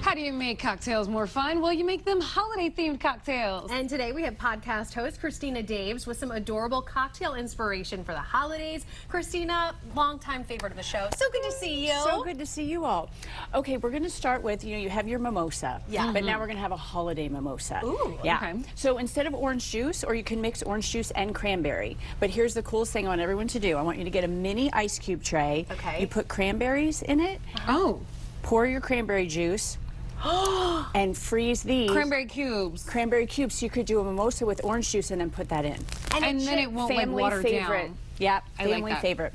How do you make cocktails more fun? Well, you make them holiday-themed cocktails. And today we have podcast host Christina Daves with some adorable cocktail inspiration for the holidays. Christina, longtime favorite of the show. So good to see you. So good to see you all. Okay, we're going to start with, you have your mimosa. Yeah. But now we're going to have a holiday mimosa. Ooh, yeah. okay. So instead of orange juice, or you can mix orange juice and cranberry. But here's the coolest thing I want everyone to do. I want you to get a mini ice cube tray. Okay. You put cranberries in it. Oh. Pour your cranberry juice. And freeze these. Cranberry cubes. Cranberry cubes. You could do a mimosa with orange juice and then put that in. And then it won't like Family water favorite. down. Yeah, I like family that. favorite.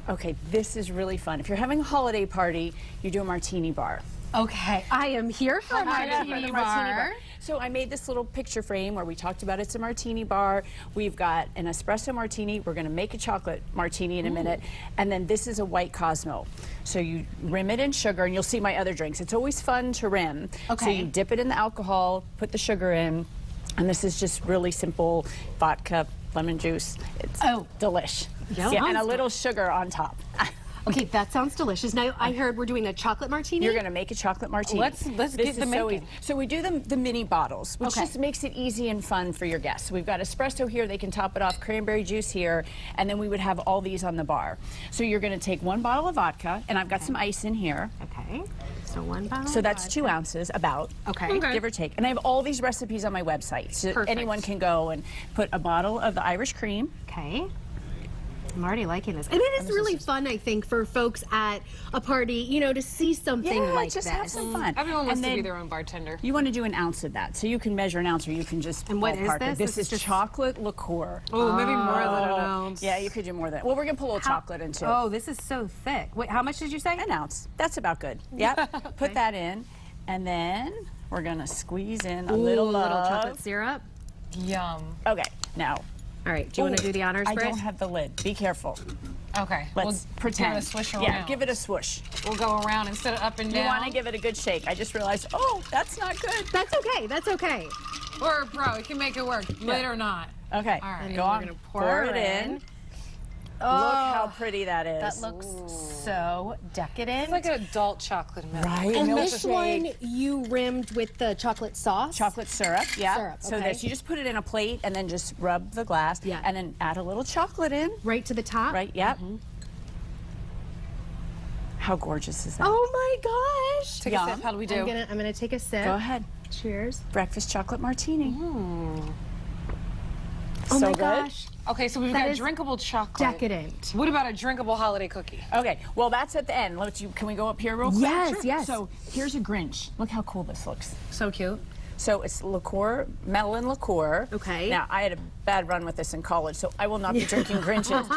Okay, this is really fun. If you're having a holiday party, you do a martini bar. Okay, I am here for a martini bar. So I made this little picture frame where we talked about it's a martini bar. We've got an espresso martini. We're going to make a chocolate martini in a minute. And then this is a white Cosmo. So you rim it in sugar, and you'll see my other drinks. It's always fun to rim. Okay. So you dip it in the alcohol, put the sugar in, and this is just really simple vodka, lemon juice. It's delish. Yum. Yeah, and a little sugar on top. Okay, that sounds delicious. Now, I heard we're doing a chocolate martini. You're going to make a chocolate martini. Let's This get is the so making. easy. So we do the mini bottles, which Okay. just makes it easy and fun for your guests. So we've got espresso here. They can top it off, cranberry juice here, and then we would have all these on the bar. So you're going to take 1 bottle of vodka, and I've got some ice in here. Okay, so 1 bottle. So that's 2 ounces, about. Okay. Give or take. And I have all these recipes on my website, so Perfect. anyone can go and put a bottle of the Irish cream. Okay. I'm already liking this. And it is really fun, I think, for folks at a party, you know, to see something like just this. have some fun. Everyone wants And to be then their own bartender. You want to do an ounce of that, so you can measure an ounce, or you can just And what is ballpark it. this? This This is is just- chocolate liqueur. Oh, maybe more than an ounce. Yeah, you could do more than. Well, we're gonna put a little chocolate into it. Oh, this is so thick. Wait, how much did you say? An ounce. That's about good. Yep. Put that in, and then we're gonna squeeze in a little love. chocolate syrup. Yum. Okay. Now. All right, do you want to do the honors, I Britt? don't have the lid. Be careful. Okay. Let's we'll pretend. Give it a swish around. Yeah, give it a swoosh. We'll go around instead of up and down. You want to give it a good shake. I just realized, oh, that's not good. That's okay. That's okay. We're a pro. We can make it work. Lid or not. Okay. All right. And Go then we're on. gonna Pour it in. Look how pretty that is. That looks so decadent. It's like an adult chocolate milk. Right. and Milk this shake. one you rimmed with the chocolate sauce. Chocolate syrup, yeah. Syrup, So okay. this, you just put it in a plate and then just rub the glass. Yeah. And then add a little chocolate in. right to the top. Right, yep. How gorgeous is that? Oh my gosh. Take a sip. How do we do? I'm gonna take a sip. Go ahead. Cheers. Breakfast chocolate martini. Oh So my good. gosh. Okay, so we've That got is drinkable chocolate. Decadent. What about a drinkable holiday cookie? Okay, well that's at the end. Can we go up here real quick? Yes, yes. So here's a Grinch. Look how cool this looks. So cute. So it's liqueur, melon liqueur. Okay. Now I had a bad run with this in college, so I will not be drinking Grinches.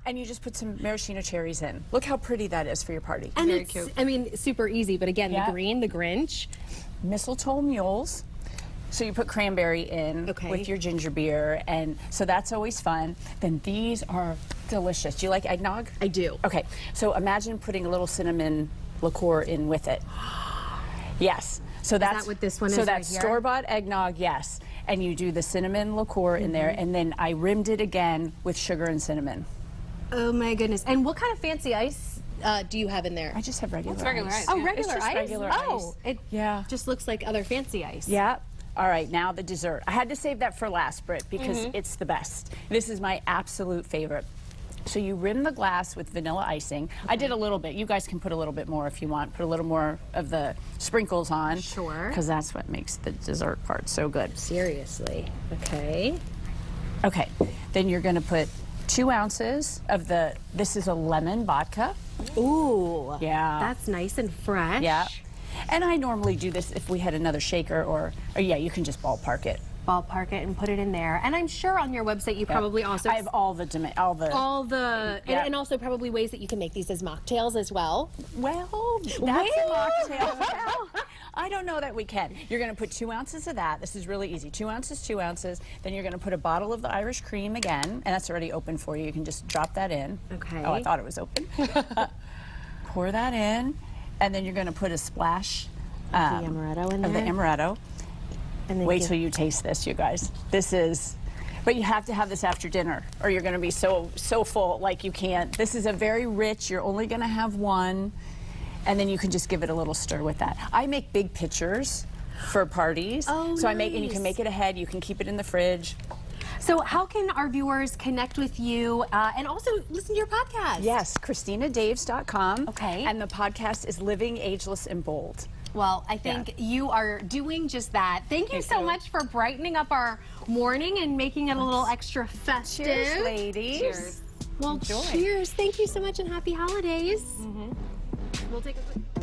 And you just put some maraschino cherries in. Look how pretty that is for your party. And Very it's, cute. I mean, super easy, but again, Yeah. the green, the Grinch. Mistletoe mules. So you put cranberry in Okay. with your ginger beer, and so that's always fun. Then these are delicious. Do you like eggnog? I do. Okay, so imagine putting a little cinnamon liqueur in with it. Yes. So that's what this one so is that's right here? store-bought eggnog, yes. And you do the cinnamon liqueur in there, and then I rimmed it again with sugar and cinnamon. Oh my goodness. And what kind of fancy ice do you have in there? I just have regular regular ice. ice. Oh, Yeah, regular it's just ice? regular oh, ice. it Yeah. just looks like other fancy ice. Yeah. All right, now the dessert. I had to save that for last, Britt, because it's the best. This is my absolute favorite. So you rim the glass with vanilla icing. I did a little bit. You guys can put a little bit more if you want. Put a little more of the sprinkles on. Sure. Because that's what makes the dessert part so good. Seriously. Okay. Okay, then you're going to put 2 ounces of this is a lemon vodka. Ooh. Yeah. That's nice and fresh. Yeah. And I normally do this if we had another shaker or yeah, you can just ballpark it. Ballpark it and put it in there. And I'm sure on your website you probably also I have all the and, and also probably ways that you can make these as mocktails as well. Well, that's a mocktail. Well, I don't know that we can. You're going to put 2 ounces of that. This is really easy. 2 ounces, 2 ounces. Then you're going to put a bottle of the Irish cream again, and that's already open for you. You can just drop that in. Okay. Oh, I thought it was open. Pour that in, and then you're going to put a splash amaretto in of the there. amaretto. And then Wait till you taste this, you guys. This is, but you have to have this after dinner, or you're going to be so full, like you can't. This is a very rich. You're only going to have one. and then you can just give it a little stir with that. I make big pitchers for parties. Oh, so I make, and you nice. can make it ahead. You can keep it in the fridge. So how can our viewers connect with you and also listen to your podcast? Yes, ChristinaDaves.com. Okay. And the podcast is Living Ageless and Bold. Well, I think you are doing just that. Thank you so much for brightening up our morning and making it a little extra festive. Cheers, ladies. Cheers. Well, Enjoy. cheers. Thank you so much and happy holidays. We'll take a quick...